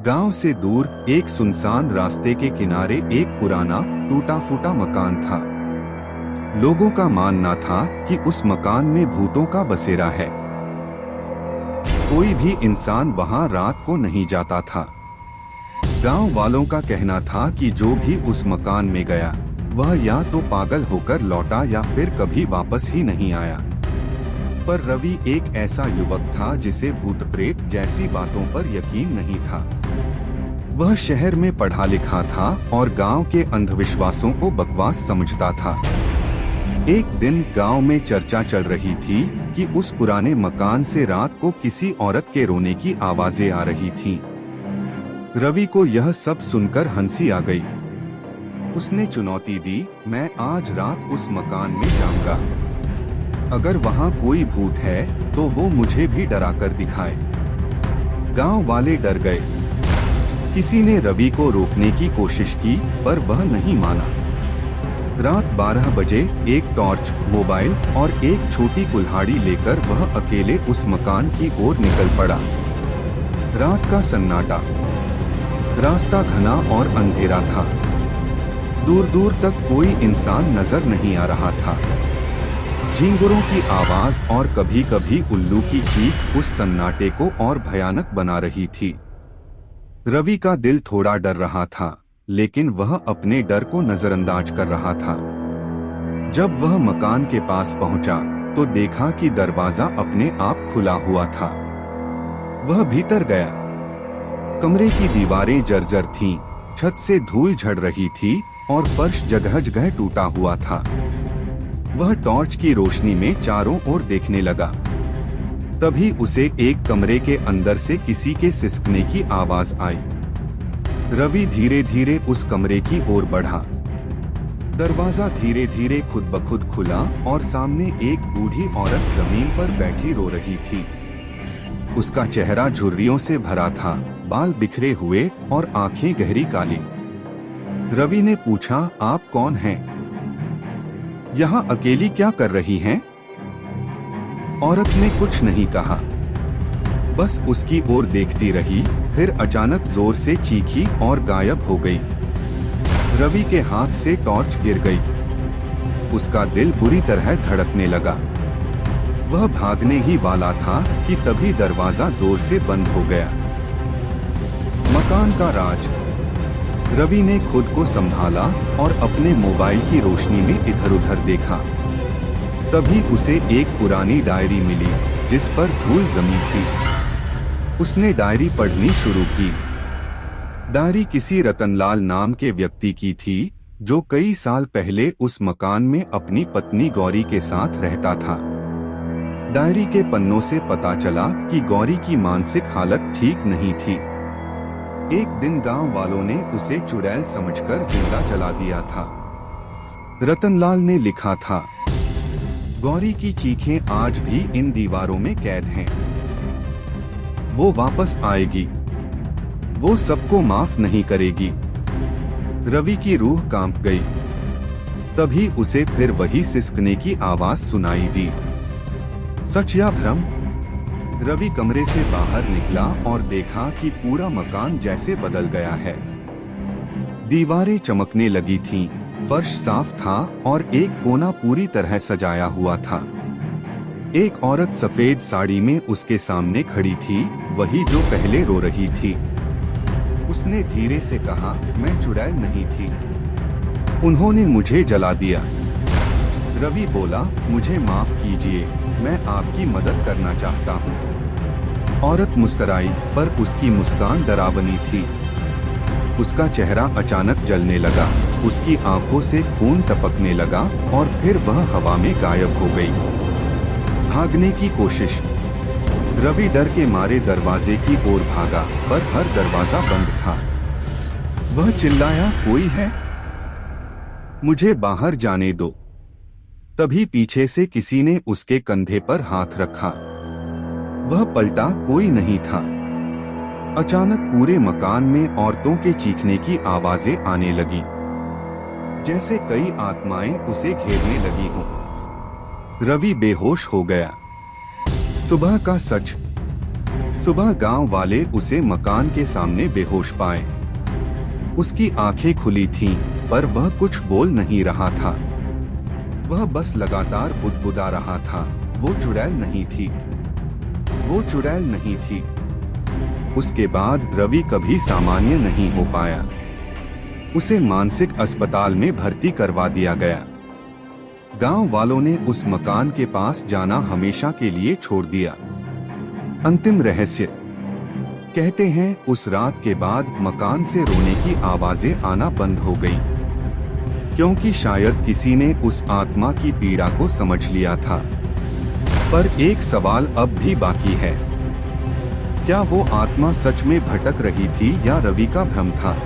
गांव से दूर एक सुनसान रास्ते के किनारे एक पुराना टूटा फूटा मकान था। लोगों का मानना था कि उस मकान में भूतों का बसेरा है। कोई भी इंसान वहां रात को नहीं जाता था। गांव वालों का कहना था कि जो भी उस मकान में गया वह या तो पागल होकर लौटा या फिर कभी वापस ही नहीं आया। पर रवि एक ऐसा युवक था जिसे भूत प्रेत जैसी बातों पर यकीन नहीं था। वह शहर में पढ़ा लिखा था और गांव के अंधविश्वासों को बकवास समझता था। एक दिन गांव में चर्चा चल रही थी कि उस पुराने मकान से रात को किसी औरत के रोने की आवाजें आ रही थीं। रवि को यह सब सुनकर हंसी आ गई। उसने चुनौती दी, मैं आज रात उस मकान में जाऊंगा। अगर वहां कोई भूत है तो वो मुझे भी डरा कर दिखाए। गांव वाले डर गए। किसी ने रवि को रोकने की कोशिश की पर वह नहीं माना। रात 12 बजे एक टॉर्च, मोबाइल और एक छोटी कुल्हाड़ी लेकर वह अकेले उस मकान की ओर निकल पड़ा। रात का सन्नाटा, रास्ता घना और अंधेरा था। दूर दूर तक कोई इंसान नजर नहीं आ रहा था। झिंगुरों की आवाज और कभी कभी उल्लू की चीख उस सन्नाटे को और भयानक बना रही थी। रवि का दिल थोड़ा डर रहा था, लेकिन वह अपने डर को नजरअंदाज कर रहा था। जब वह मकान के पास पहुंचा तो देखा कि दरवाजा अपने आप खुला हुआ था। वह भीतर गया। कमरे की दीवारें जर्जर थीं, छत से धूल झड़ रही थी और फर्श जगह जगह टूटा हुआ था। वह टॉर्च की रोशनी में चारों ओर देखने लगा। तभी उसे एक कमरे के अंदर से किसी के सिसकने की आवाज आई। रवि धीरे धीरे उस कमरे की ओर बढ़ा। दरवाजा धीरे धीरे खुद ब खुद खुला और सामने एक बूढ़ी औरत जमीन पर बैठी रो रही थी। उसका चेहरा झुर्रियों से भरा था, बाल बिखरे हुए और आंखें गहरी काली। रवि ने पूछा, आप कौन हैं? यहाँ अकेली क्या कर रही हैं? औरत ने कुछ नहीं कहा, बस उसकी ओर देखती रही। फिर अचानक जोर से चीखी और गायब हो गई। रवि के हाथ से टॉर्च गिर गई। उसका दिल बुरी तरह धड़कने लगा। वह भागने ही वाला था कि तभी दरवाजा जोर से बंद हो गया। मकान का राज। रवि ने खुद को संभाला और अपने मोबाइल की रोशनी में इधर उधर देखा। तभी उसे एक पुरानी डायरी मिली जिस पर धूल जमी थी। उसने डायरी पढ़नी शुरू की। डायरी किसी रतनलाल नाम के व्यक्ति की थी जो कई साल पहले उस मकान में अपनी पत्नी गौरी के साथ रहता था। डायरी के पन्नों से पता चला कि गौरी की मानसिक हालत ठीक नहीं थी। एक दिन गांव वालों ने उसे चुड़ैल समझकर जिंदा जला दिया था। रतनलाल ने लिखा था, गौरी की चीखें आज भी इन दीवारों में कैद हैं। वो वापस आएगी, वो सबको माफ नहीं करेगी। रवि की रूह कांप गई। तभी उसे फिर वही सिसकने की आवाज सुनाई दी। सच या भ्रम? रवि कमरे से बाहर निकला और देखा कि पूरा मकान जैसे बदल गया है। दीवारें चमकने लगी थीं, फर्श साफ था और एक कोना पूरी तरह सजाया हुआ था। एक औरत सफेद साड़ी में उसके सामने खड़ी थी, वही जो पहले रो रही थी। उसने धीरे से कहा, मैं चुड़ैल नहीं थी, उन्होंने मुझे जला दिया। रवि बोला, मुझे माफ कीजिए, मैं आपकी मदद करना चाहता हूँ। औरत मुस्कुराई, पर उसकी मुस्कान डरावनी थी। उसका चेहरा अचानक जलने लगा, उसकी आंखों से खून टपकने लगा और फिर वह हवा में गायब हो गई। भागने की कोशिश। रवि डर के मारे दरवाजे की ओर भागा, पर हर दरवाजा बंद था। वह चिल्लाया, कोई है? मुझे बाहर जाने दो। तभी पीछे से किसी ने उसके कंधे पर हाथ रखा। वह पलटा, कोई नहीं था। अचानक पूरे मकान में औरतों के चीखने की आवाजें आने लगी, जैसे कई आत्माएं उसे घेरने लगी हों। रवि बेहोश हो गया। सुबह का सच। सुबह गांव वाले उसे मकान के सामने बेहोश पाए। उसकी आंखें खुली थीं, पर वह कुछ बोल नहीं रहा था। वह बस लगातार बुदबुदा रहा था, वो चुड़ैल नहीं थी, वो चुड़ैल नहीं थी। उसके बाद रवि कभी सामान्य नहीं हो पाया। उसे मानसिक अस्पताल में भर्ती करवा दिया गया। गांव वालों ने उस मकान के पास जाना हमेशा के लिए छोड़ दिया। अंतिम रहस्य। कहते हैं उस रात के बाद मकान से रोने की आवाजें आना बंद हो गईं, क्योंकि शायद किसी ने उस आत्मा की पीड़ा को समझ लिया था। पर एक सवाल अब भी बाकी है, क्या वो आत्मा सच में भटक रही थी या रवि का भ्रम था?